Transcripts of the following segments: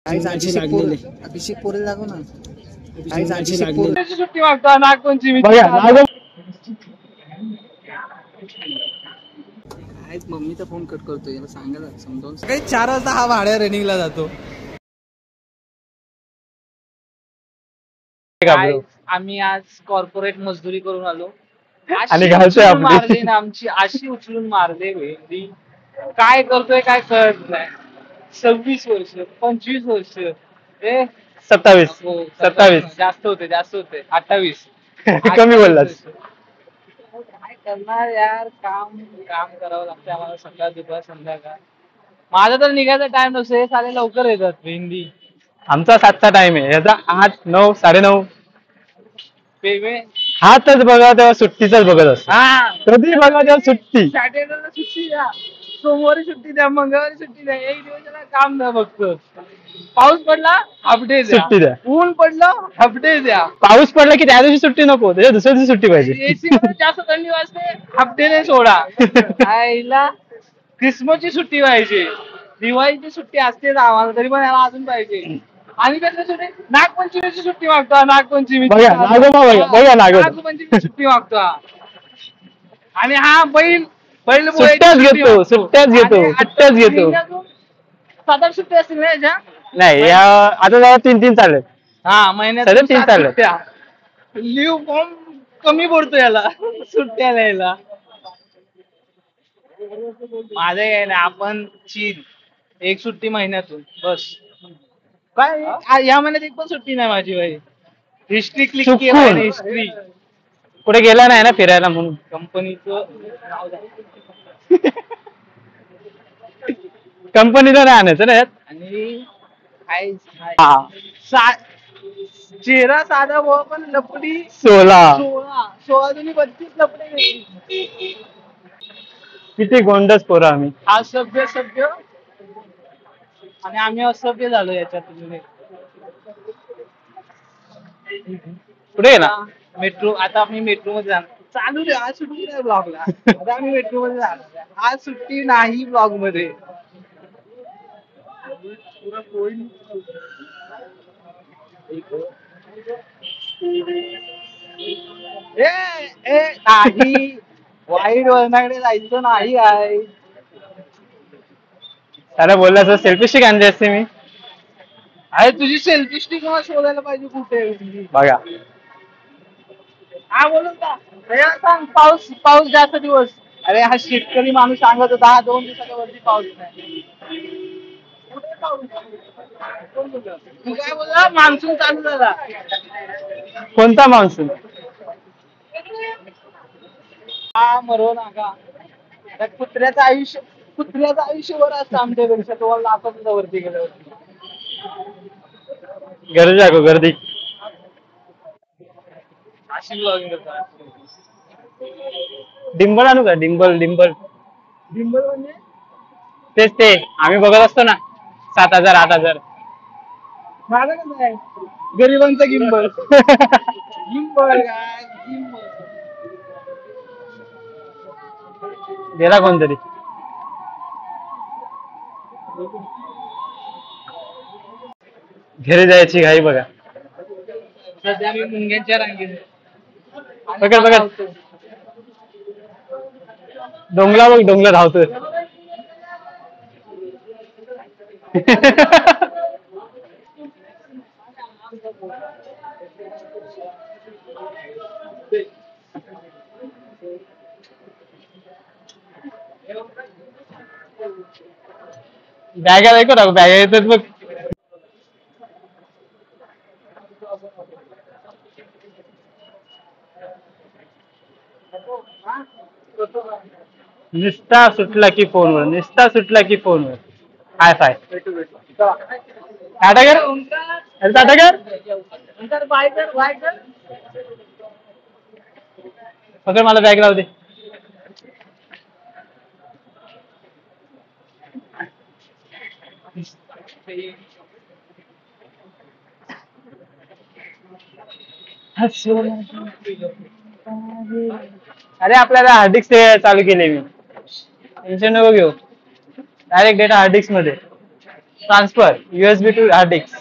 अभिषेक पोरेल दाखव ना. सुट्टी मागतो नागपंचमी. मम्मीचा फोन कट करतोय, याला सांगायला समजावून. सकाळी 4 वाजता हा भाड्या रनिंगला जातो. आम्ही आज कॉर्पोरेट मजदुरी करून आलो आणि मारली ना आमची, अशी उचलून मारले भेंडी. काय करतोय काय कळत नाही. 26 वर्ष 25 वर्ष 27 जास्त होते 28. कमी बोललास. काय करणार यार, काम करावं लागतं आम्हाला सकाळ दुपार संध्याकाळ. माझा तर निघायचा टाइम नसतो, हे साले लवकर येतात भेंडी. आमचा 7चा टाइम आहे, याचा 8, 9, 9:30. हातच बघा तेव्हा सुट्टीचाच बघत असतो. कधी बघा तेव्हा सुट्टी. सॅटर्डेला सुट्टी द्या, सोमवारी सुट्टी द्या, मंगळवारी सुट्टी द्या, एक दिवस त्याला काम द्या फक्त. पाऊस पडला हाफ डे सुट्टी द्या, ऊन पडलं हाफ डे द्या. पाऊस पडला की त्या दिवशी सुट्टी नको, त्याच्या दुसऱ्या दिवशी सुट्टी पाहिजे. एसी मध्ये जास्त थंडी वाजते, हाफ डे ने सोडा. आईला क्रिसमसची सुट्टी पाहिजे, दिवाळीची सुट्टी असते आम्हाला, तरी पण याला अजून पाहिजे. आणि कसली सुट्टी, नागपंचमीची सुट्टी मागतो. नागपंचमीची सुट्टी मागतो. आणि हा बैल सुट्ट्याच घेतो. 7-8 सुट्टी असतील ना याच्या. नाही आता जरा 3 चालेल. हा, महिन्यात 3 चालेल. लिव्ह फॉर्म कमी पडतो याला सुट्ट्या द्यायला. माझं काय नाही, आपण चीन एक सुट्टी महिन्यातून बस. काय या महिन्यात एक पण सुट्टी नाही माझी भाई. हिस्ट्री क्लिक केली, हिस्ट्री. कुठे गेला नाही ना फिरायला म्हणून. कंपनीचं कंपनीला नाही आणायचं ना यात. आणि चेहरा साधा भाऊ, पण लपडी 16 दुनी 32 लपडे. किती गोंडस पोरं आम्ही. सभ्य आणि आम्ही असभ्य झालो याच्यात. कुठे गेला मेट्रो. आता आम्ही मेट्रो मध्ये जाणार. चालू रे, आज सुट्टी नाही ब्लॉगला. आता आम्ही मेट्रो मध्ये जाणार, आज सुट्टी नाही ब्लॉग मध्ये. नाही, वाईट वळणाकडे जायचं नाही आहे. त्याला बोलला सेल्फी स्टिक आणली असते मी. अरे तुझी सेल्फी स्टिक मला शोधायला पाहिजे कुठे बघा. हा बोलून का सांग. पाऊस जास्त दिवस. अरे हा शेतकरी माणूस सांगत होता 2 दिवसाच्या वरती पाऊस नाही. कुठे पाऊस? तू काय बोलला? मान्सून चालू झाला. कोणता मान्सून? हा मरो नाका. कुत्र्याचं आयुष्य वर असतं आमच्यापेक्षा. तुम्हाला लाखाच्या वरती गेल्यावरती. गर्दी अशी ब्लॉगिंग करतात. डिंबल आणू का? डिंबल म्हणजे तेच ते आम्ही बघत असतो ना. 7,000 8,000. माझं कसं आहे, गरिबांचा गिंबल. गेला कोणतरी. घरी जायची घाई बघा. सध्या मी मुंग्यांच्या रांगेत. बघ डोंगला धावतोय. बॅगा ऐकू ना, बॅगा येतात बघ. निस्ता सुटला की फोनवर. हाय फाय. टाटा कर. पकड, मला बॅग लावू दे. अरे आपल्याला हार्ड डिस्क चालू केले मी. टेन्शन नको घेऊ. डायरेक्ट डेटा हार्ड डिस्क मध्ये. Transfer USB to hard disk.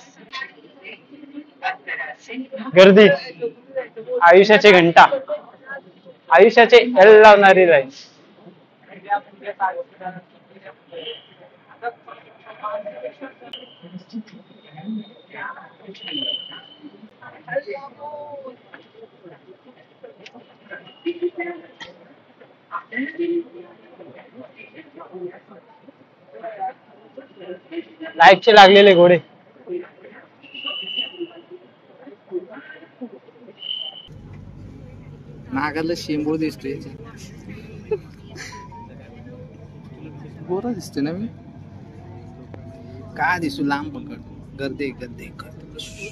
गर्दी. आयुष्याचे घंटा. आयुष्याचे एल लावणारी लाईन. लाईटचे लागलेले घोडे. नागाला शेंबूळ दिसतोय. गोरा दिसतोय ना मी. काय दिसू लांब पकड. गर्दी गर्दी गर्दी.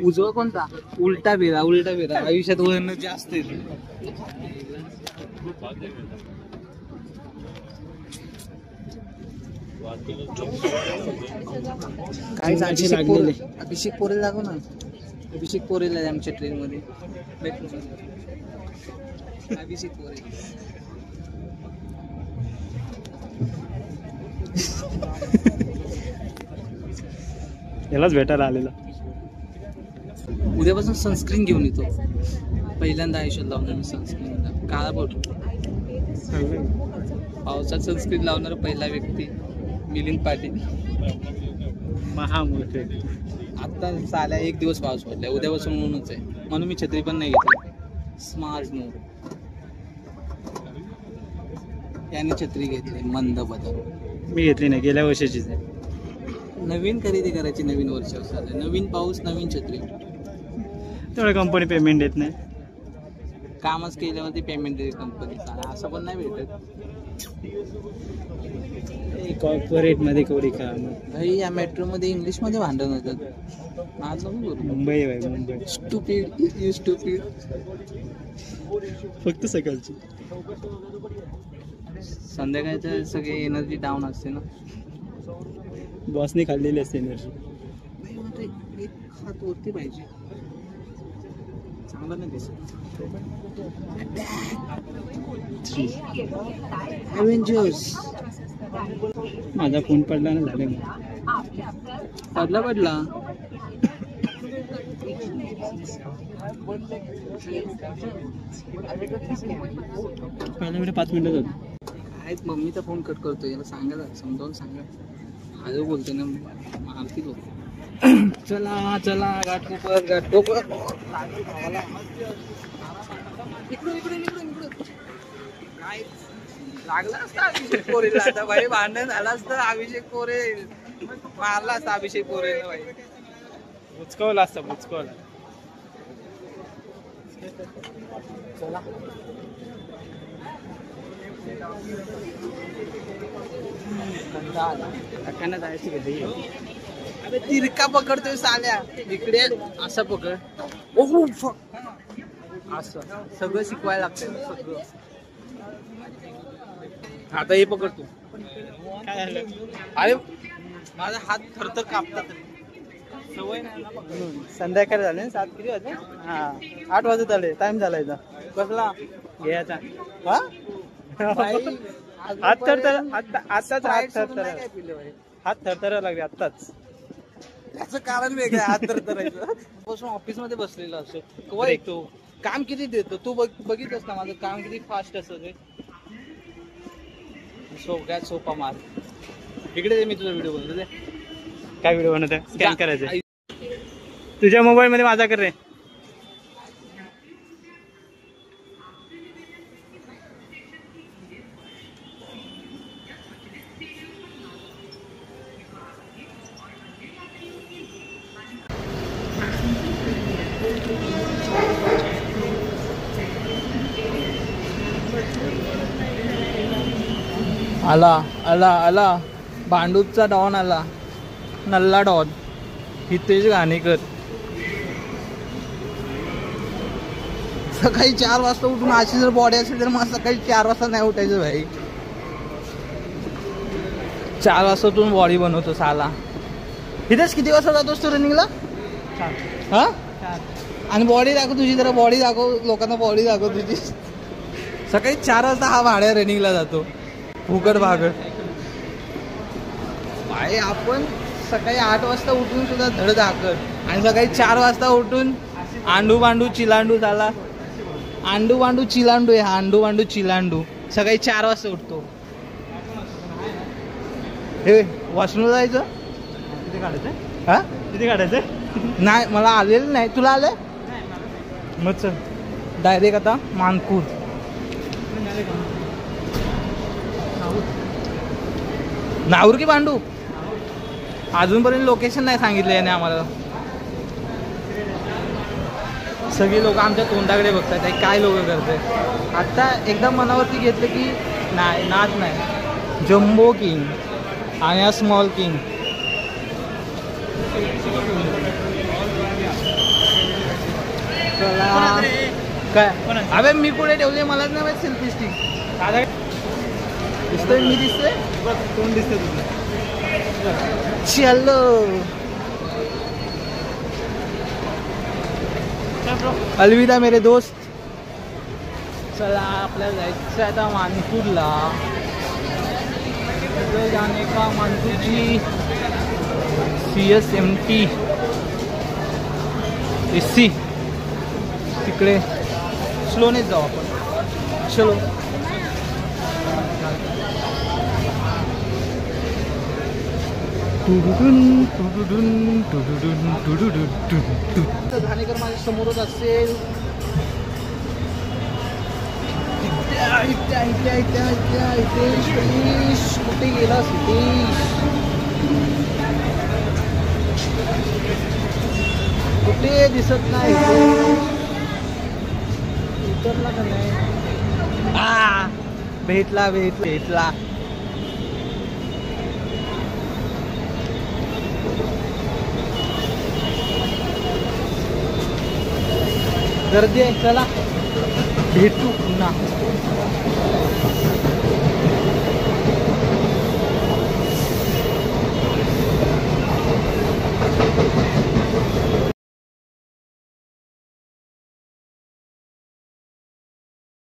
उजवा कोणता? उलटा बेरा. उलटा बेरा आयुष्यात वळण जास्त आहे. काय अभिषेक पोरे दाखव ना. अभिषेक पोरेला आमच्या ट्रेन मध्ये मेट्रो मध्ये. अभिषेक पोरे यालाच भेटायला आलेला. उद्यापासून सनस्क्रीन घेऊन येतो. पहिल्यांदा आयुष्यात लावणार मी सनस्क्रीन. काळा बोट. पावसात सनस्क्रीन लावणारा पहिला व्यक्ती मिलिंद पाटील. महामूर्ख. आता चाल्या 1 दिवस पाऊस पडलाय. उद्यापासून म्हणूनच आहे. म्हणून मी छत्री पण नाही घेतली. Smart move. याने छत्री घेतली. मंद बदल. मी घेतली नाही. गेल्या वर्षाचीच आहे. नवीन खरेदी करायची. नवीन वर्षावर चालू. नवीन पाऊस नवीन छत्री. तेवढं कंपनी पेमेंट देत नाही. कामच केल्यावरती पेमेंट देते कंपनी. असं पण नाही भेटत. कॉर्पोरेट मध्ये कवडी काम. भाई या मेट्रो मध्ये इंग्लिश मध्ये भांडण होतात. माझं मुंबई आहे. मुंबई. स्टुपिड. You stupid. फक्त सकाळची. संध्याकाळचं सगळे एनर्जी डाऊन असते ना. बॉसने खाल्लेली असते एनर्जी. एक हात वरती पाहिजे. चांगलं नाही दिसत. Avengers. माझा फोन पडला ना. झाले पडला पहिल्या वेळी 5 मिनिटं झाली. काय मम्मीचा फोन कट करतोय. याला सांगा समजावून सांगा. आजो बोलते ना मारती लोक. चला चला घाटकोपर घाटकोपर. काय लागला असता अभिषेक पोरेला. आता भाई भांडण झालं असतं. अभिषेक पोरे मारला असता. अभिषेक पोरेला भाई बुचकवला असता. बुचकवला. चला काकांना जायची कधी. अबे तिरका पकडतोय साल्या. इकडे असं पकड. ओ असं सगळं शिकवायला लागतं. सगळं. आता हे पकडतो. काय झालं? अरे माझा हात थरथर कापतात. सवय नाही ना. संध्याकाळी झाले. 7 किती वाजले? 8 वाजत आले. टाइम झालाय. कसला घ्यायचा. हात थरथर. आताच हात थरथर लागले. आत्ताच. त्याचं कारण वेगळं. हात थरथरायचं. बसून ऑफिस मध्ये बसलेला असतो. केव्हा येतो. काम किती देतो तू. बघितलंस ना माझं काम किती फास्ट असतं ते. सगळ्यात सोपा मार्ग. इकडे दे. मी तुझा व्हिडिओ बनवतो दे. काय व्हिडिओ बनवत आहे? स्कॅन करायचं. तुझ्या मोबाईल मध्ये माझा कर रे. आला आला आला. भांडूपचा डॉन आला. नल्ला डॉन. हितेश घाणेकर. सकाळी 4 वाजता उठून अशी जर बॉडी असेल तर मग सकाळी 4 वाजता नाही उठायचं भाई. 4 वाजता उठून बॉडी बनवतो साला. हितेश किती वाजता जातोस तू रनिंगला? हा आणि बॉडी दाखव तुझी, जरा बॉडी दाखव लोकांना, बॉडी दाखव तुझी. सकाळी 4 वाजता हा भाड्या रनिंगला जातो, फुकट भागड. भाई आपण सकाळी 8 वाजता उठून सुद्धा धड धाकड, आणि सकाळी 4 वाजता उठून आंडू बांडू चिलांडू झाला. आंडू बांडू चिलांडू आहे, आंडू बांडू चिलांडू. सकाळी 4 वाजता उठतो. हे वॉशरूमला जायचं, किती काढायचं? हा किती काढायचं? नाही, मला आलेलं नाही. तुला आलंय? मग चल डायरेक्ट आता मानपूर. नाहूर की पांडू? अजूनपर्यंत लोकेशन नाही सांगितलं याने आम्हाला. सगळी लोक आमच्या तोंडाकडे बघतात आहे, काय लोक करते. आता एकदम मनावरती घेतलं की नाही, नाच नाही. जम्बो किंग आणि हा स्मॉल किंग. चला काय अबे मी कुठे ठेवले मलाच नाही माहिती. सेल्फी स्टिक दिसतोय, मी दिसतोय, कोण दिसतंय तुला? चलो अलविदा मेरे दोस्त. चला आपल्याला जायचं आता मानपूरला. जाणे का मानपूरची CSMT SC तिकडे स्लोनेच जाऊ आपण. चलो ठाणेकर माझ्या समोरच असेल. इथे सतीश कुठे गेला? सतीश कुठे दिसत नाही. उतरला का नाही? भेटला. गर्दी आहे. चला भेटू पुन्हा.